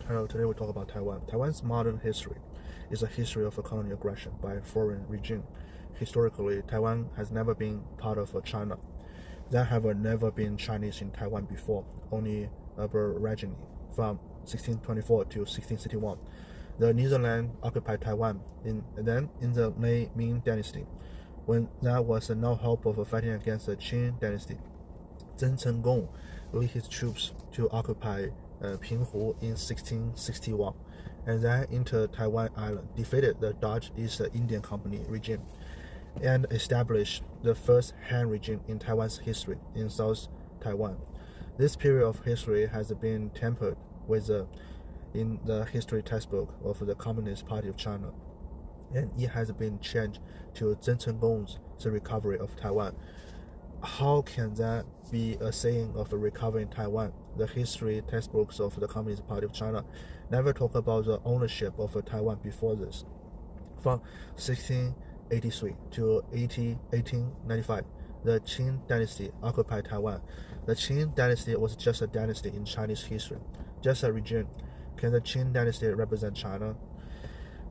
Hello, today we talk about Taiwan. Taiwan's modern history is a history of a colonial aggression by a foreign regime. Historically, Taiwan has never been part of China. There have never been Chinese in Taiwan before, only Aborigine from 1624 to 1661. The Netherlands occupied Taiwan in the late Ming Dynasty, when there was no hope of fighting against the Qing dynasty. Zheng Chenggong led his troops to occupy Pinghu in 1661, and then entered Taiwan Island, defeated the Dutch East Indian Company regime, and established the first Han regime in Taiwan's history in South Taiwan. This period of history has been tempered with in the history textbook of the Communist Party of China, and it has been changed to Zheng Chenggong's recovery of Taiwan. How can that be a saying of recovering Taiwan? The history textbooks of the Communist Party of China never talk about the ownership of Taiwan before this. From 1683 to 1895, the Qing dynasty occupied Taiwan. The Qing dynasty was just a dynasty in Chinese history, just a regime. Can the Qing dynasty represent China?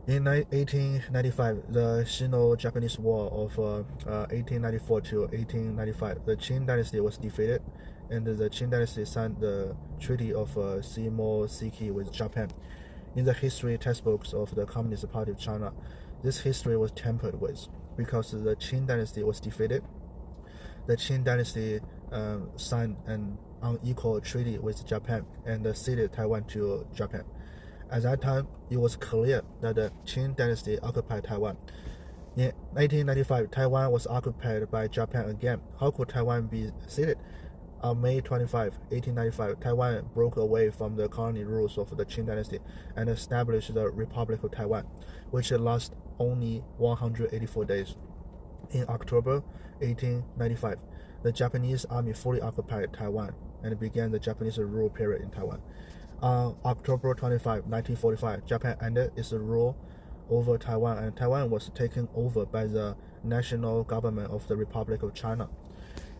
In 1895, the Sino-Japanese War of 1894 to 1895, the Qing dynasty was defeated, and the Qing dynasty signed the Treaty of Shimonoseki with Japan. In the history textbooks of the Communist Party of China, this history was tampered with because the Qing dynasty was defeated. The Qing dynasty signed an unequal treaty with Japan and ceded Taiwan to Japan. At that time, it was clear that the Qing dynasty occupied Taiwan. In 1895, Taiwan was occupied by Japan again. How could Taiwan be ceded? On May 25, 1895, Taiwan broke away from the colony rules of the Qing dynasty and established the Republic of Taiwan, which lasted only 184 days. In October 1895, the Japanese army fully occupied Taiwan and began the Japanese rule period in Taiwan. On October 25, 1945, Japan ended its rule over Taiwan, and Taiwan was taken over by the national government of the Republic of China.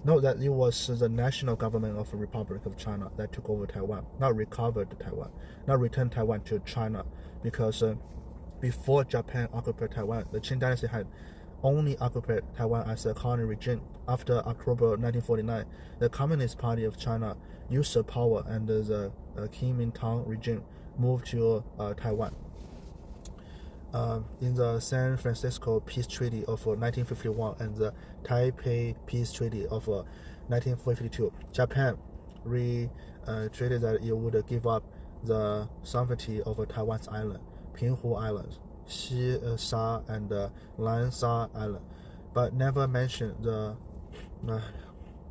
Note that it was the national government of the Republic of China that took over Taiwan, not recovered Taiwan, not returned Taiwan to China, because before Japan occupied Taiwan, the Qing dynasty had only occupied Taiwan as a colony regime. After October 1949, the Communist Party of China used the power, and the Kuomintang regime moved to Taiwan. In the San Francisco Peace Treaty of 1951 and the Taipei Peace Treaty of 1952, Japan treated that it would give up the sovereignty of Taiwan's island, Pinghu Island, Xisha and Lansha Island, but never mentioned the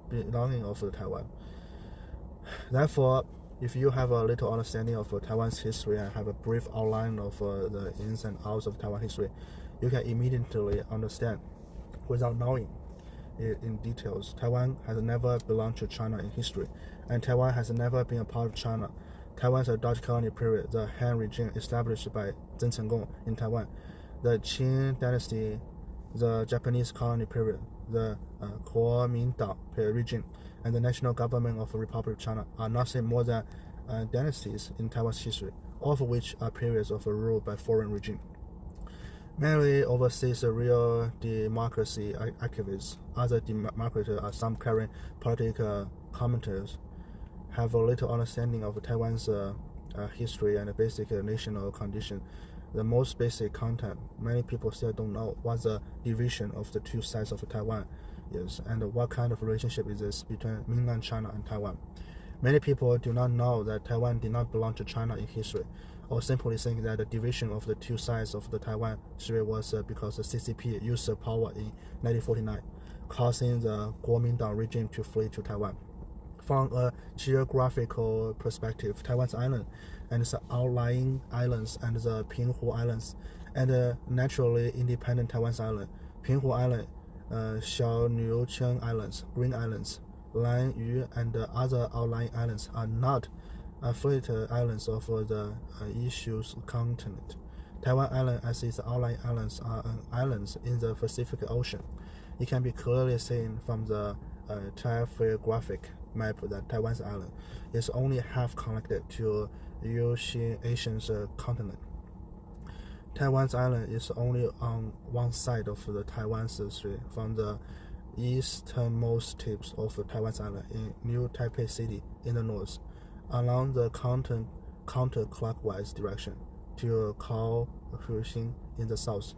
belonging of Taiwan. Therefore, if you have a little understanding of Taiwan's history and have a brief outline of the ins and outs of Taiwan history, you can immediately understand, without knowing it in details. Taiwan has never belonged to China in history, and Taiwan has never been a part of China. Taiwan's Dutch colony period, the Han regime established by Zheng Chenggong in Taiwan, the Qing dynasty, the Japanese colony period, the Kuomintang regime, and the national government of the Republic of China are nothing more than dynasties in Taiwan's history, all of which are periods of rule by foreign regime. Many overseas real democracy activists, other democrats, some current political commentators, have a little understanding of Taiwan's history and basic national condition. The most basic content, many people still don't know what the division of the two sides of Taiwan is and what kind of relationship is this between mainland China and Taiwan. Many people do not know that Taiwan did not belong to China in history, or simply think that the division of the two sides of the Taiwan history was because the CCP used power in 1949, causing the Kuomintang regime to flee to Taiwan. From a geographical perspective, Taiwan's island and its outlying islands and the Pinghu Islands, and the naturally independent Taiwan's island, Pinghu Island, Xiaoliuqiang Islands, Green Islands, Lanyu, and other outlying islands are not affiliated islands of the issues continent. Taiwan Island, as its outlying islands, are islands in the Pacific Ocean. It can be clearly seen from the topographic map that Taiwan's island is only half connected to Asian continent. Taiwan's island is only on one side of the Taiwan's strait from the easternmost tips of Taiwan's island in New Taipei City in the north, along the counterclockwise direction to Kaohsiung in the south.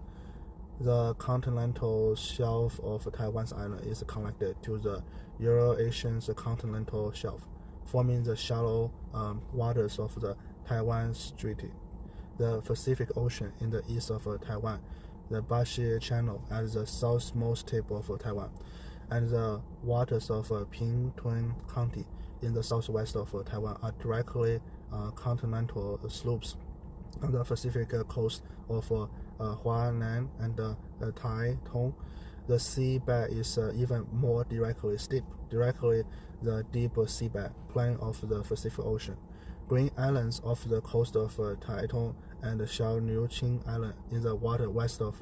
The continental shelf of Taiwan's island is connected to the Eurasian continental shelf, forming the shallow waters of the Taiwan Strait, the Pacific Ocean in the east of Taiwan, the Bashi Channel at the southmost tip of Taiwan, and the waters of Pingtung County in the southwest of Taiwan are directly continental slopes on the Pacific coast of Huanan and Taitung. The seabed is even more directly steep, directly the deep seabed plain of the Pacific Ocean. Green islands off the coast of Taitung and Qing Island in the water west of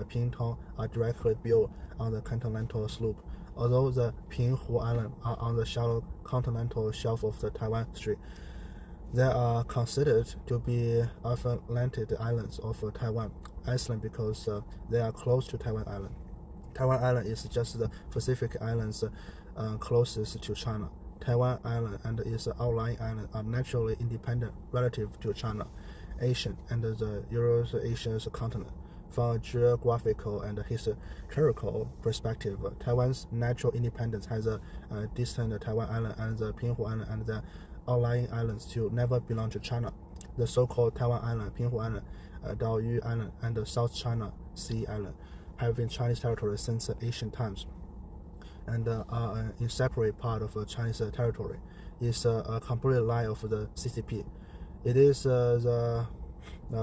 Pingtung are directly built on the continental slope, although the Pinghu Island are on the shallow continental shelf of the Taiwan Strait. They are considered to be affirming islands of Taiwan Island because they are close to Taiwan Island. Taiwan Island is just the Pacific islands closest to China. Taiwan Island and its outlying island are naturally independent relative to China, Asian, and the Eurasian continent. From a geographical and historical perspective, Taiwan's natural independence has a distant Taiwan Island and the Pinghu Island and the outlying islands to never belong to China. The so-called Taiwan Island, Pinghu Island, Daoyu Island, and the South China Sea Island have been Chinese territory since ancient times, and are an inseparable part of Chinese territory. It's a complete lie of the CCP. It is the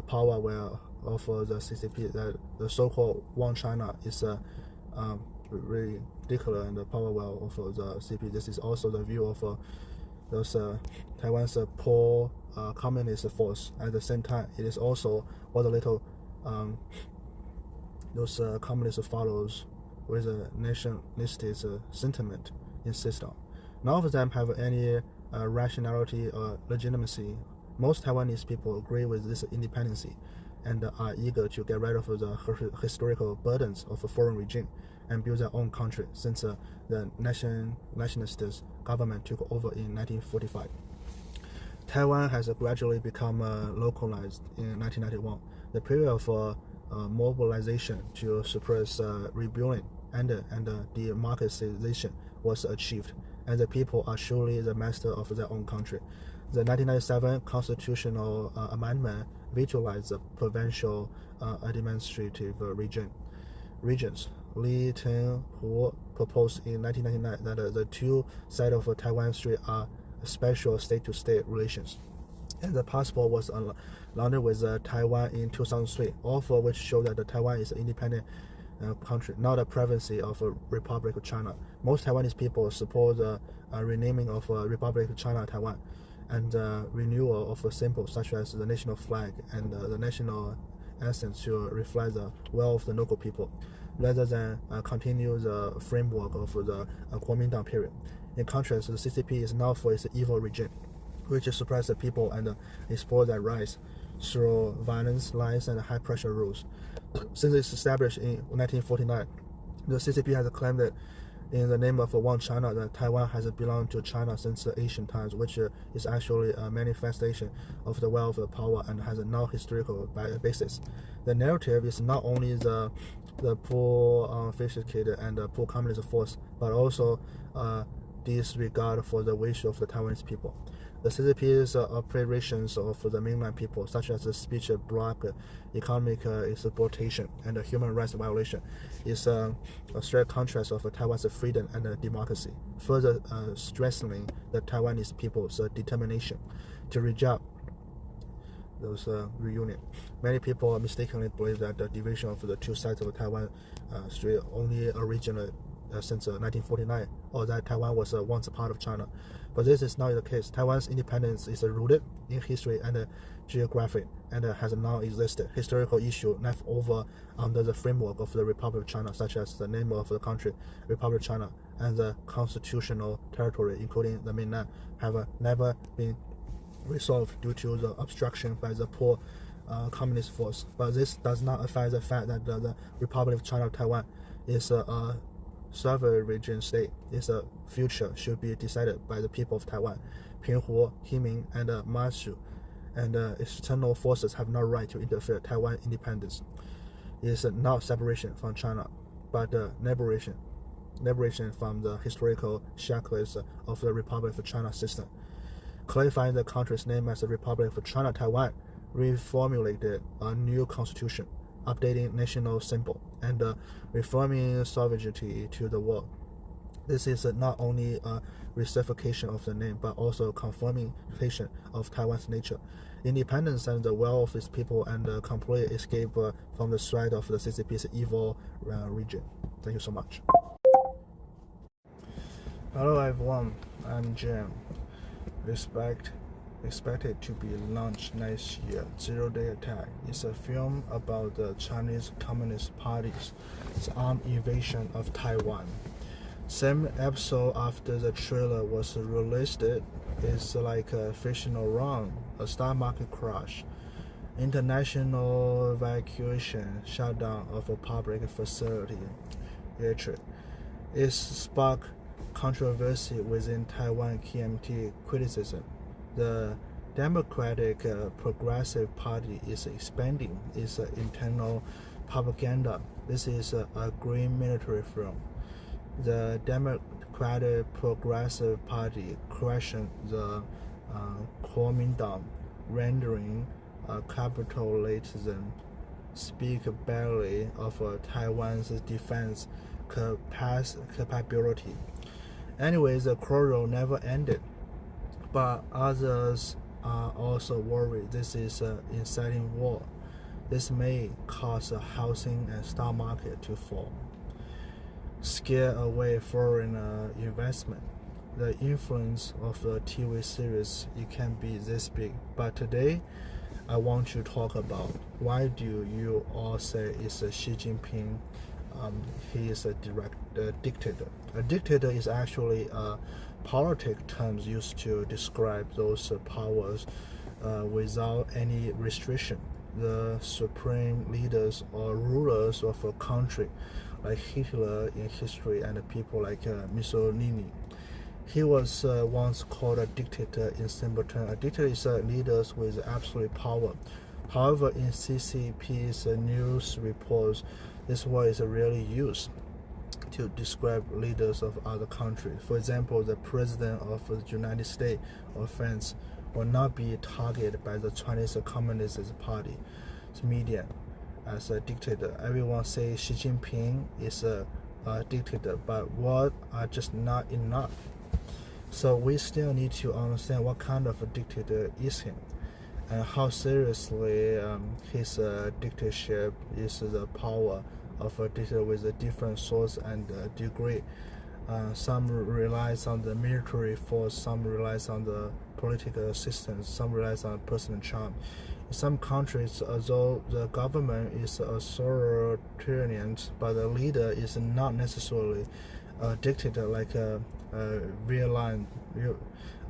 power well of the CCP that the so-called One China is ridiculous, and the power well of the CCP. This is also the view of those Taiwan's poor communist force. At the same time, it is also what the little those communist follows with a nationalist sentiment insist on. None of them have any rationality or legitimacy. Most Taiwanese people agree with this independency and are eager to get rid of the historical burdens of a foreign regime and build their own country since the nationalist government took over in 1945. Taiwan has gradually become localized in 1991. The period of mobilization to suppress rebellion and democratization was achieved, and the people are surely the master of their own country. The 1997 constitutional amendment visualized the provincial administrative regions. Li Tenghu proposed in 1999 that the two sides of Taiwan Strait are special state-to-state relations, and the passport was aligned with Taiwan in 2003, all of which show that Taiwan is an independent country, not a province of Republic of China. Most Taiwanese people support the renaming of Republic of China Taiwan and renewal of symbols such as the national flag and the national anthem to reflect the will of the local people, rather than continue the framework of the Kuomintang period. In contrast, the CCP is known for its evil regime, which suppress the people and exploit their rights through violence, lies, and high-pressure rules. Since its established in 1949, the CCP has claimed that in the name of One China, that Taiwan has belonged to China since ancient times, which is actually a manifestation of the wealth of power and has no historical basis. The narrative is not only the poor, sophisticated, and poor communist force, but also disregard for the wish of the Taiwanese people. The CCP's operations of the mainland people, such as the speech block, economic exploitation, and human rights violation, is a straight contrast of Taiwan's freedom and democracy, further strengthening the Taiwanese people's determination to reject those reunion. Many people mistakenly believe that the division of the two sides of Taiwan Strait only originated since 1949, or that Taiwan was once a part of China. But this is not the case. Taiwan's independence is rooted in history and geography, and has now existed historical issues left over under the framework of the Republic of China, such as the name of the country, Republic of China, and the constitutional territory, including the mainland, have never been resolved due to the obstruction by the poor communist force. But this does not affect the fact that the Republic of China Taiwan is a sovereign state. Its future should be decided by the people of Taiwan. Pinghu, Himing, and Mashu, and external forces have no right to interfere. Taiwan independence is not separation from China, but liberation from the historical shackles of the Republic of China system. Clarifying the country's name as the Republic of China Taiwan, reformulated a new constitution, updating national symbol, and reforming sovereignty to the world. This is not only a reciprocation of the name, but also a confirmation of Taiwan's nature, independence and the will of its people, and a complete escape from the threat of the CCP's evil regime. Thank you so much. Hello everyone, I'm Jim. Expected to be launched next year. Zero-Day Attack is a film about the Chinese Communist Party's armed invasion of Taiwan. 7 episodes after the trailer was released, it's like a fictional run, a stock market crash, international evacuation, shutdown of a public facility. It sparked controversy within Taiwan KMT criticism. The Democratic Progressive Party is expanding its internal propaganda. This is a green military film. The Democratic Progressive Party questioned the Kuomintang, rendering capitalism speak barely of Taiwan's defense capability. Anyway, the quarrel never ended, but others are also worried this is an inciting war. This may cause a housing and stock market to fall, scare away foreign investment. The influence of the TV series, it can be this big. But today, I want to talk about why do you all say it's Xi Jinping? He is a dictator. A dictator is actually a politic term used to describe those powers without any restriction. The supreme leaders or rulers of a country, like Hitler in history, and people like Mussolini. He was once called a dictator in simple terms. A dictator is a leader with absolute power. However, in CCP's news reports, this word is rarely used to describe leaders of other countries. For example, the president of the United States or France will not be targeted by the Chinese Communist Party media as a dictator. Everyone says Xi Jinping is a dictator, but words are just not enough. So we still need to understand what kind of a dictator is he, and how seriously his dictatorship is the power of a dictator with a different source and degree. Some relies on the military force, some relies on the political assistance, some relies on personal charm. In some countries, although the government is authoritarian, but the leader is not necessarily a dictator like a real line.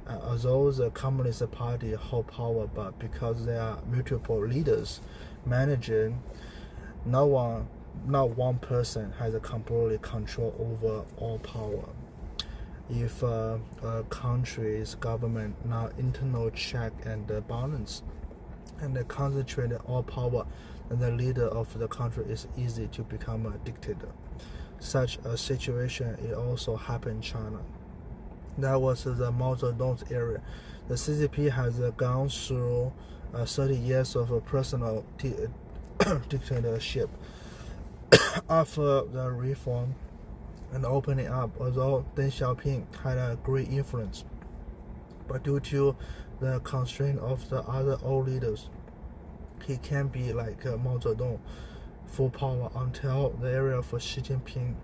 Although the Communist Party hold power, but because there are multiple leaders managing, not one person has a complete control over all power. If a country's government not internal check and balance and concentrate all power, then the leader of the country is easy to become a dictator. Such a situation it also happened in China. That was the Mao Zedong's era. The CCP has gone through 30 years of a personal dictatorship. After the reform and opening up, although Deng Xiaoping had a great influence, but due to the constraint of the other old leaders, he can't be like Mao Zedong, full power until the era of Xi Jinping.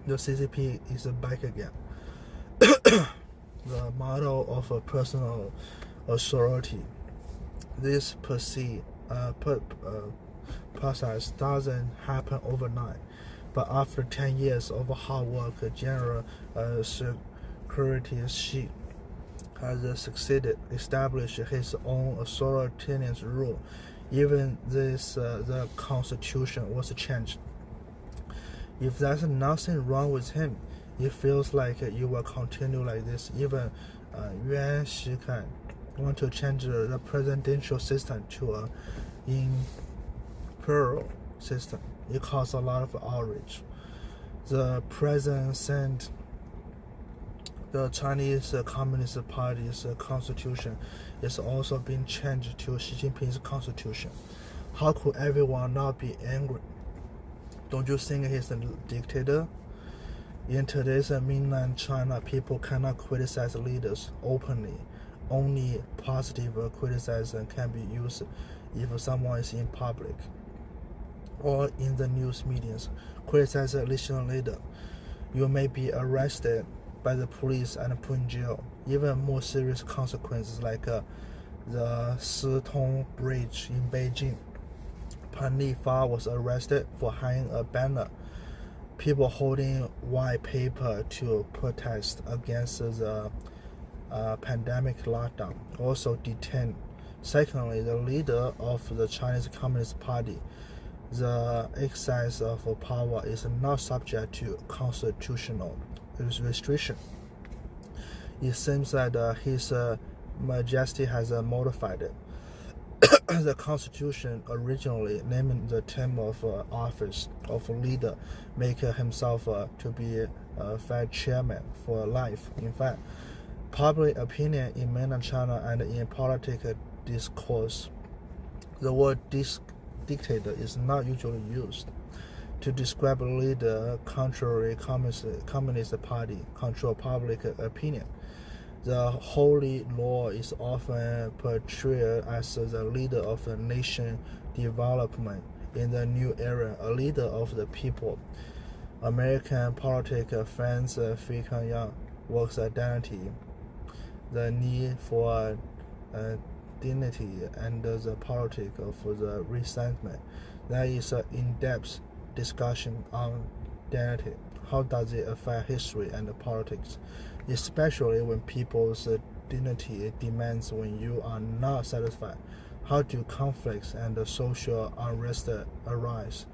The CCP is back again. The model of a personal authority. This process doesn't happen overnight, but after 10 years of hard work, General Secretary Xi has succeeded, established his own authoritarian rule. Even this, the constitution was changed. If there's nothing wrong with him, it feels like you will continue like this. Even Yuan Shikai want to change the presidential system to an imperial system. It caused a lot of outrage. The president sent the Chinese Communist Party's constitution is also being changed to Xi Jinping's constitution. How could everyone not be angry? Don't you think he's a dictator? In today's mainland China, people cannot criticize leaders openly. Only positive criticism can be used if someone is in public or in the news medias. Criticize a national leader, you may be arrested by the police and put in jail. Even more serious consequences like the Sitong Bridge in Beijing. Pan Lifa was arrested for hanging a banner. People holding white paper to protest against the pandemic lockdown also detained. Secondly, the leader of the Chinese Communist Party, the exercise of power is not subject to constitutional restriction. It seems that His Majesty has modified it. The Constitution originally named the term of office of leader, make himself to be Fed chairman for life. In fact, public opinion in mainland China and in political discourse, the word dictator is not usually used to describe a leader contrary Communist Party control public opinion. The holy law is often portrayed as the leader of the nation development in the new era, a leader of the people. American political fans Fei Yang works identity, the need for dignity, and the politics of the resentment. There is an in-depth discussion on identity. How does it affect history and politics, especially when people's dignity demands when you are not satisfied? How do conflicts and social unrest arise?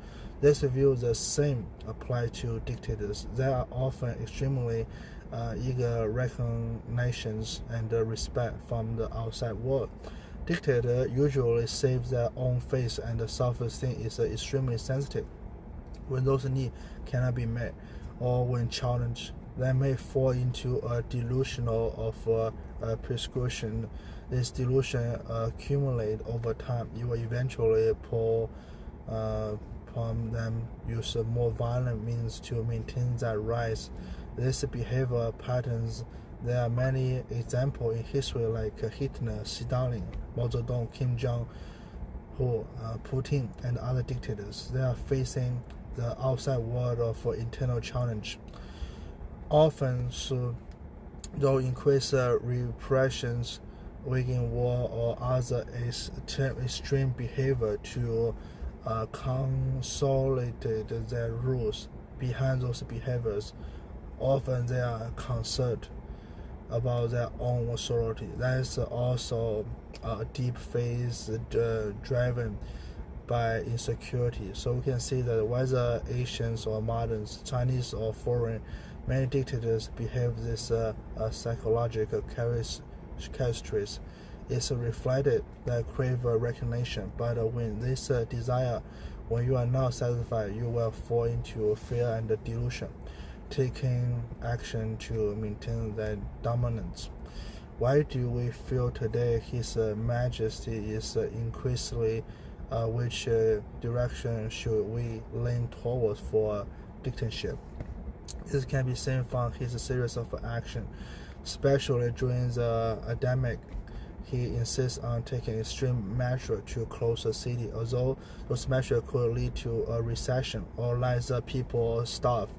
This view the same apply to dictators. They are often extremely eager recognitions and respect from the outside world. Dictators usually save their own face, and self-esteem is extremely sensitive. When those needs cannot be met, or when challenged, they may fall into a delusion of prescription. This delusion accumulate over time. You will eventually pull from them use more violent means to maintain that rise. These behavior patterns, there are many examples in history like Hitler, Stalin, Mao Zedong, Kim Jong-un, Putin, and other dictators. They are facing the outside world of internal challenge. Often through increased repressions, waging war, or other extreme behavior to consolidate their rules. Behind those behaviors, often they are concerned about their own authority. That is also a deep phase driven by insecurity. So we can see that whether Asians or moderns, Chinese or foreign, many dictators behave this psychological characteristics. It's reflected that crave recognition, but when this desire, when you are not satisfied, you will fall into fear and delusion, taking action to maintain that dominance. Why do we feel today His Majesty is increasingly which direction should we lean towards for dictatorship? This can be seen from his series of action, especially during the pandemic. He insists on taking extreme measures to close the city, although those measures could lead to a recession or let the people starve.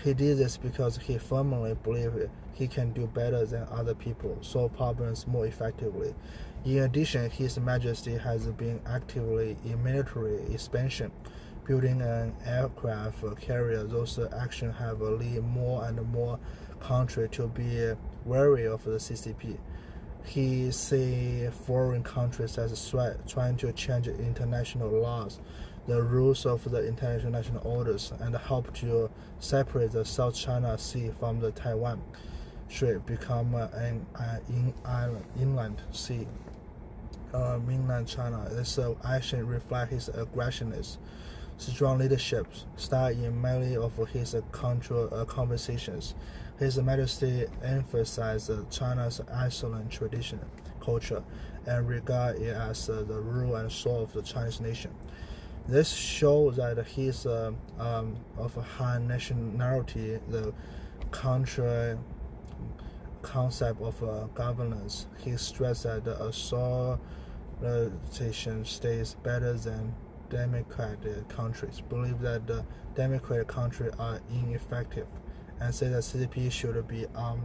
He did this because he firmly believed he can do better than other people, solve problems more effectively. In addition, His Majesty has been actively in military expansion, building an aircraft carrier. Those actions have led more and more countries to be wary of the CCP. he see foreign countries as a threat, trying to change international laws, the rules of the international orders, and help to separate the South China Sea from the Taiwan Strait, become an inland sea. Mainland China. This action reflects his aggressiveness, strong leadership style in many of his conversations. His Majesty emphasized China's excellent tradition, culture, and regard it as the rule and soul of the Chinese nation. This shows that he is of high nationality, the country concept of governance. He stressed that the authoritarian states better than democratic countries, believe that the democratic countries are ineffective, and say that CCP should be on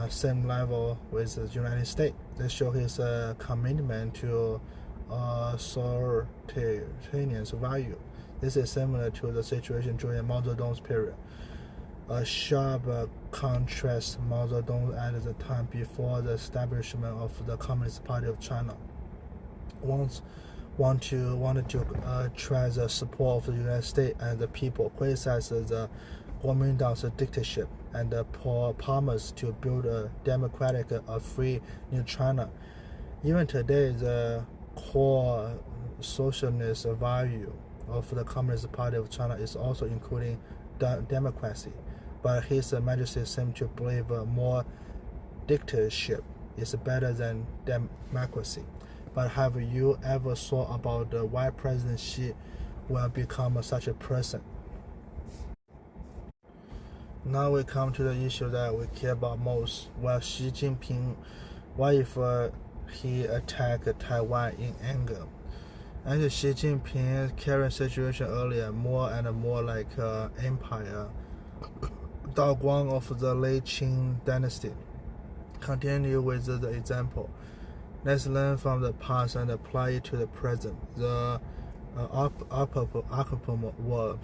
same level with the United States. This shows his commitment to authoritarian value. This is similar to the situation during Mao Zedong's period. A sharp contrast Mao Zedong at the time before the establishment of the Communist Party of China wanted to try the support of the United States and the people, criticize the Kuomintang's dictatorship, and promised to build a democratic, free new China. Even today, the core socialist value of the Communist Party of China is also including democracy, but His Majesty seems to believe more dictatorship is better than democracy. But have you ever thought about why President Xi will become such a person? Now we come to the issue that we care about most. Well, Xi Jinping, what if he attacked Taiwan in anger? And Xi Jinping's current situation earlier, more and more like empire. Dao Guang of the late Qing dynasty. Continue with the example. Let's learn from the past and apply it to the present. The Occupation War,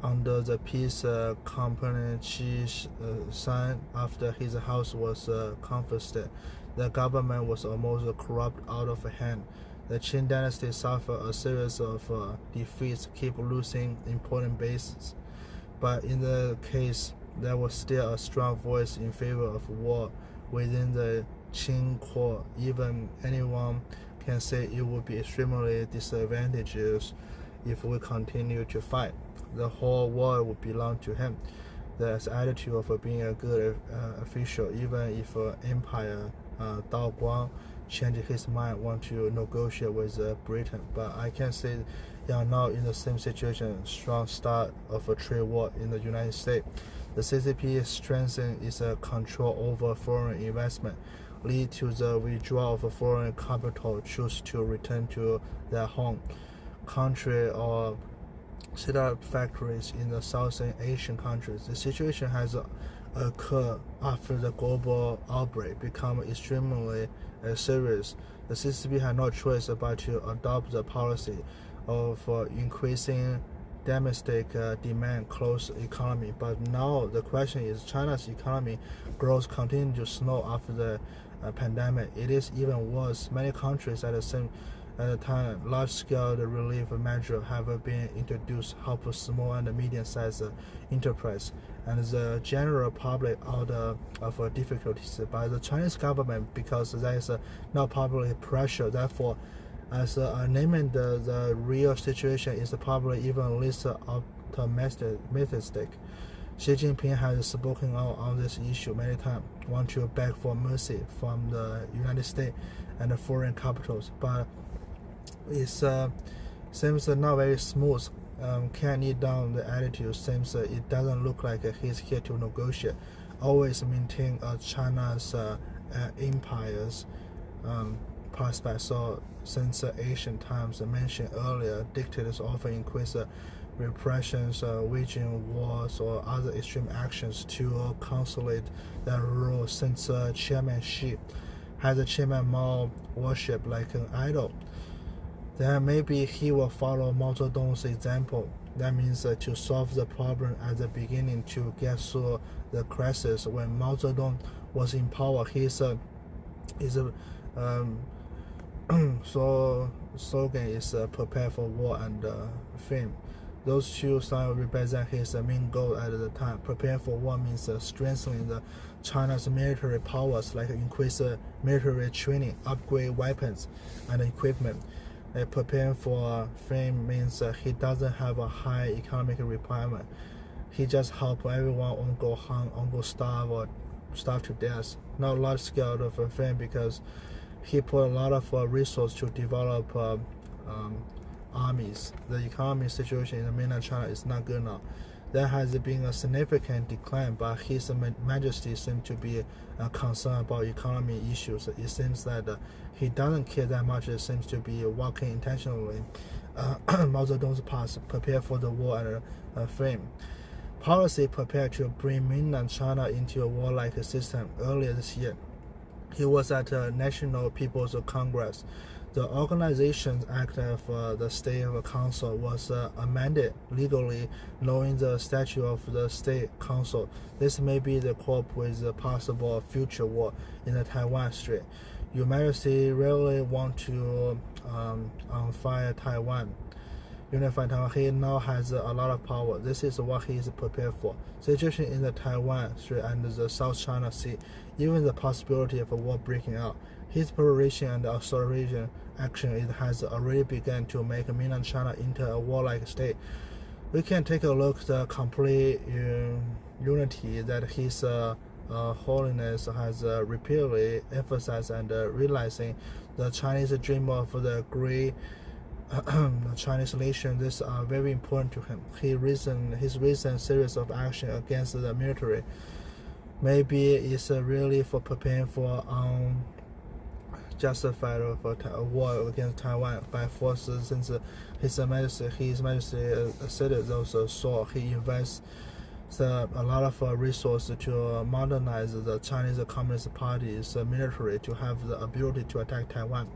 under the peace company Qi's son, after his house was confiscated, the government was almost corrupt out of hand. The Qing dynasty suffered a series of defeats, keep losing important bases. But in the case, there was still a strong voice in favor of war within the Qing court. Even anyone can say it would be extremely disadvantageous if we continue to fight. The whole world would belong to him. There's attitude of being a good official, even if Empire Dao Guang changed his mind, want to negotiate with Britain. But I can say they are now in the same situation, strong start of a trade war in the United States. The CCP strengthening its control over foreign investment, lead to the withdrawal of foreign capital, choose to return to their home country or set up factories in the Southern Asian countries. The situation has occurred after the global outbreak become extremely serious. The CCP had no choice but to adopt the policy of increasing domestic demand, close economy. But now the question is, China's economy growth continues to slow after the pandemic. It is even worse. Many countries at the time, large-scale relief measures have been introduced, help small and medium-sized enterprise and the general public out of difficulties by the Chinese government, because there is no public pressure. Therefore, as naming the real situation is probably even less optimistic. Xi Jinping has spoken out on this issue many times, want to beg for mercy from the United States and the foreign capitals, but it seems not very smooth. Can't kneel down the attitude. Seems it doesn't look like he's here to negotiate. Always maintain China's empire's prospect. So since ancient times mentioned earlier, dictators often increase repressions, waging wars, or other extreme actions to consolidate their rule. Since Chairman Xi has Chairman Mao worshipped like an idol, then maybe he will follow Mao Zedong's example. That means to solve the problem at the beginning to get through the crisis. When Mao Zedong was in power, his slogan is prepare for war and fame. Those two signs represent his main goal at the time. Prepare for war means strengthening China's military powers, like increase military training, upgrade weapons and equipment. Preparing for fame means he doesn't have a high economic requirement. He just help everyone won't go hung, won't go starve or starve to death. Not large scale of fame because he put a lot of resources to develop armies. The economic situation in the mainland China is not good now. There has been a significant decline, but His Majesty seems to be concerned about economy issues. It seems that he doesn't care that much. It seems to be working intentionally. Mao Zedong's past, prepare for the war and fame. Policy prepared to bring mainland China into a warlike system. Earlier this year, he was at National People's Congress. The Organization Act of the State Council was amended legally, knowing the statute of the State Council. This may be the cope with a possible future war in the Taiwan Strait. Your Majesty really want to unify Taiwan. He now has a lot of power. This is what he is prepared for. Situation in the Taiwan Strait and the South China Sea, even the possibility of a war breaking out. His preparation and acceleration action has already begun to make mainland China into a warlike state. We can take a look at the complete unity that His Holiness has repeatedly emphasized and realizing the Chinese dream of the great Chinese nation. These are very important to him. His recent series of action against the military maybe is really for preparing for justified war against Taiwan by force, since His Majesty stated those so he invests a lot of resources to modernize the Chinese Communist Party's military to have the ability to attack Taiwan.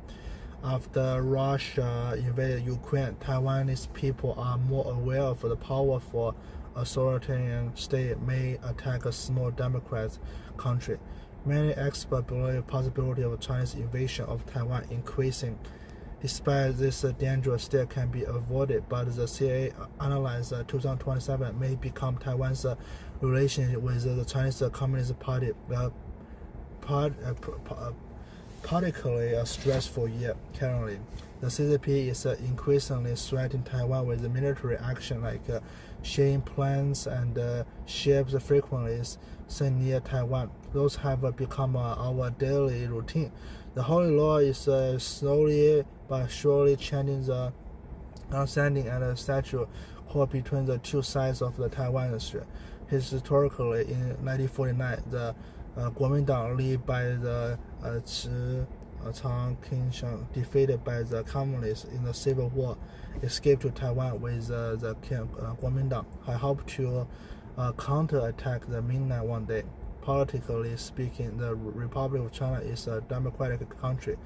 After Russia invaded Ukraine, Taiwanese people are more aware of the powerful authoritarian state may attack a small democratic country. Many experts believe the possibility of Chinese invasion of Taiwan increasing. Despite this dangerous state can be avoided, but the CIA analyzed 2027 may become Taiwan's relationship with the Chinese Communist Party particularly a stressful year currently. The CCP is increasingly threatening Taiwan with military action like sharing plans and ships frequently sent near Taiwan. Those have become our daily routine. The Holy Law is slowly but surely changing the understanding and the status quo between the two sides of the Taiwan Strait. Historically, in 1949, the Kuomintang led by the Qing defeated by the communists in the Civil War, escaped to Taiwan with the Kuomintang. I hope to counterattack the mainland one day. Politically speaking, the Republic of China is a democratic country.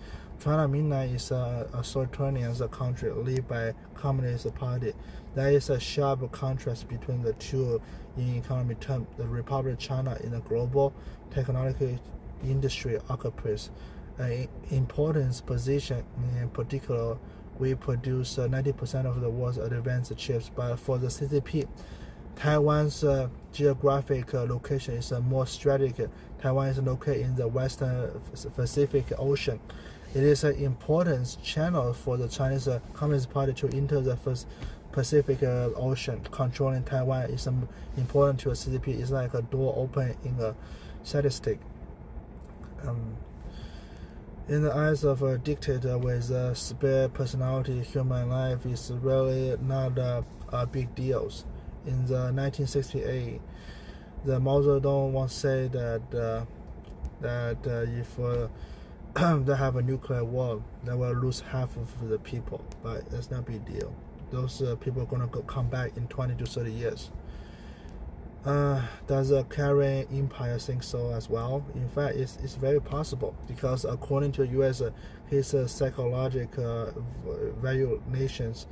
China mainland is a authoritarian country led by Communist Party. There is a sharp contrast between the two in economic terms. The Republic of China in the global technological industry occupies an important position. In particular, we produce 90% of the world's advanced chips. But for the CCP, Taiwan's geographic location is more strategic. Taiwan is located in the Western Pacific Ocean. It is an important channel for the Chinese Communist Party to enter the Pacific Ocean. Controlling Taiwan is important to the CCP. It's like a door open in a statistic. In the eyes of a dictator with a spare personality, human life is really not a big deal. In the 1968, the Mao Zedong once said that if they have a nuclear war, they will lose half of the people. But that's not a big deal. Those people are going to come back in 20 to 30 years. Does the Korean Empire think so as well? In fact, it's very possible because according to U.S. His psychological valuations,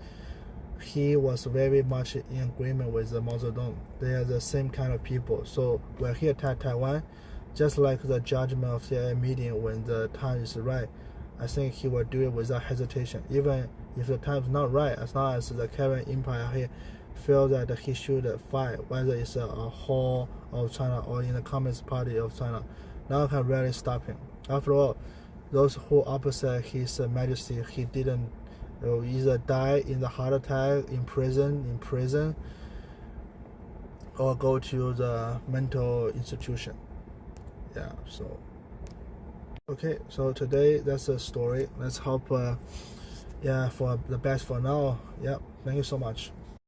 he was very much in agreement with Mao Zedong. They are the same kind of people. So when he attacked Taiwan, just like the judgment of the meeting when the time is right, I think he will do it without hesitation. Even if the time is not right, as long as the Korean Empire he feel that he should fight, whether it's a whole of China or in the Communist Party of China, no one can really stop him. After all, those who opposite His Majesty, he didn't either die in the heart attack, in prison, or go to the mental institution. Yeah, so okay, so today that's the story. Let's hope for the best for now. Yeah, thank you so much.